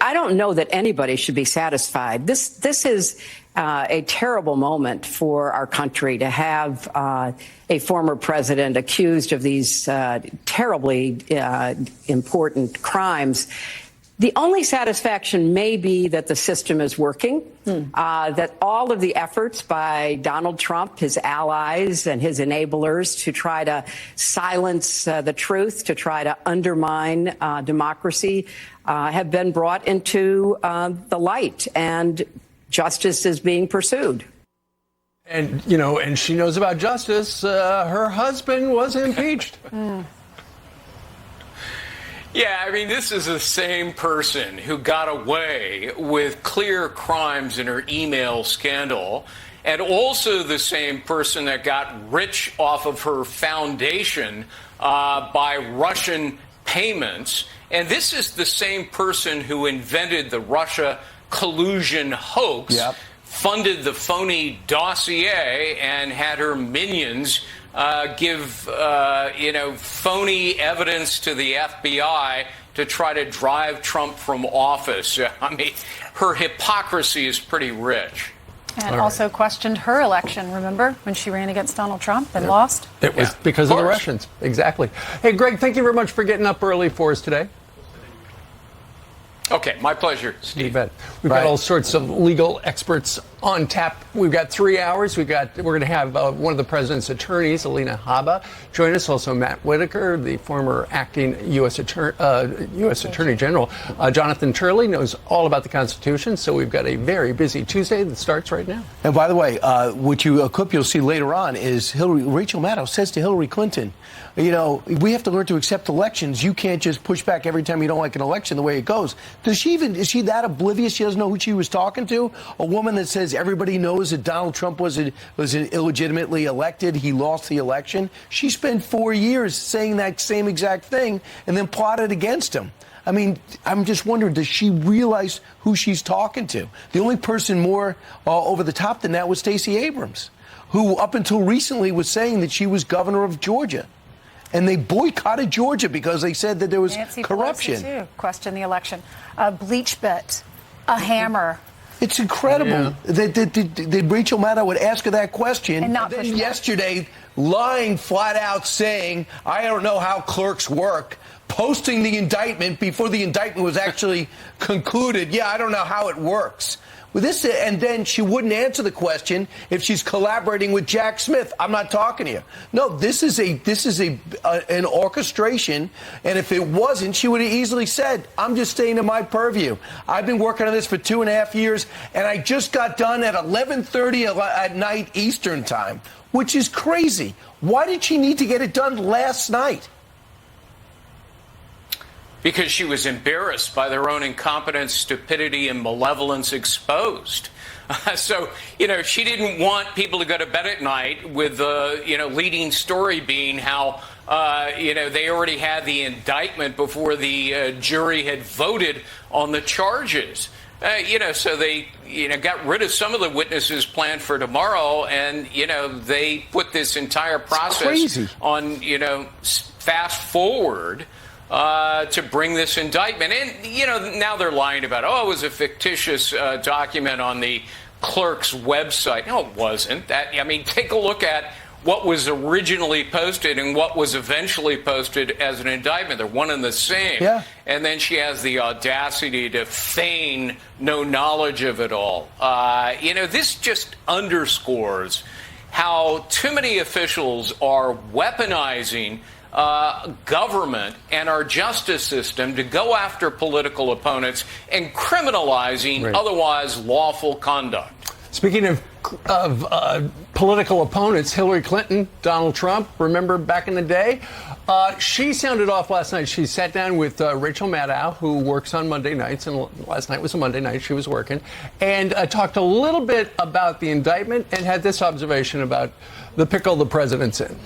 I don't know that anybody should be satisfied. This is a terrible moment for our country to have a former president accused of these terribly important crimes. The only satisfaction may be that the system is working, that all of the efforts by Donald Trump, his allies, and his enablers to try to silence the truth, to try to undermine democracy, have been brought into the light, and justice is being pursued. And, you know, and she knows about justice. Her husband was impeached. Yeah, I mean, this is the same person who got away with clear crimes in her email scandal, and also the same person that got rich off of her foundation by Russian payments. And this is the same person who invented the Russia collusion hoax, funded the phony dossier, and had her minions give phony evidence to the FBI to try to drive Trump from office. I mean, her hypocrisy is pretty rich. And also questioned her election, remember, when she ran against Donald Trump and lost? It was because of the Russians. Exactly. Hey, Greg, thank you very much for getting up early for us today. Okay, my pleasure, Steve. You bet. We've got all sorts of legal experts on tap. We've got 3 hours. We're going to have one of the president's attorneys, Alina Habba, join us. Also, Matt Whitaker, the former acting U.S. Attorney General. Jonathan Turley knows all about the Constitution. So we've got a very busy Tuesday that starts right now. And by the way, a clip you'll see later on is Rachel Maddow says to Hillary Clinton, you know, we have to learn to accept elections. You can't just push back every time you don't like an election the way it goes. Is she that oblivious? She doesn't know who she was talking to? A woman that says everybody knows that Donald Trump was illegitimately elected. He lost the election. She spent 4 years saying that same exact thing and then plotted against him. I mean, I'm just wondering, does she realize who she's talking to? The only person more over the top than that was Stacey Abrams, who up until recently was saying that she was governor of Georgia. And they boycotted Georgia because they said that there was Nancy corruption. Pelosi, too, questioned the election. A bleach bit, a hammer. It's incredible that Rachel Maddow would ask her that question. And not then yesterday, lying flat out saying, I don't know how clerks work, posting the indictment before the indictment was actually concluded. Yeah, I don't know how it works. And then she wouldn't answer the question if she's collaborating with Jack Smith. I'm not talking to you. No, this is an orchestration. And if it wasn't, she would have easily said, I'm just staying in my purview. I've been working on this for 2.5 years, and I just got done at 11:30 at night Eastern time, which is crazy. Why did she need to get it done last night? Because she was embarrassed by their own incompetence, stupidity, and malevolence exposed. So, you know, she didn't want people to go to bed at night with the, leading story being how, they already had the indictment before the jury had voted on the charges. So they, got rid of some of the witnesses planned for tomorrow, and, they put this entire process on, fast forward. To bring this indictment. And, now they're lying about, it was a fictitious document on the clerk's website. No, it wasn't. Take a look at what was originally posted and what was eventually posted as an indictment. They're one and the same. Yeah. And then she has the audacity to feign no knowledge of it all. This just underscores how too many officials are weaponizing government and our justice system to go after political opponents and criminalizing otherwise lawful conduct. Speaking of political opponents, Hillary Clinton, Donald Trump, remember back in the day? She sounded off last night. She sat down with Rachel Maddow, who works on Monday nights, and last night was a Monday night. She was working, and talked a little bit about the indictment and had this observation about the pickle the president's in.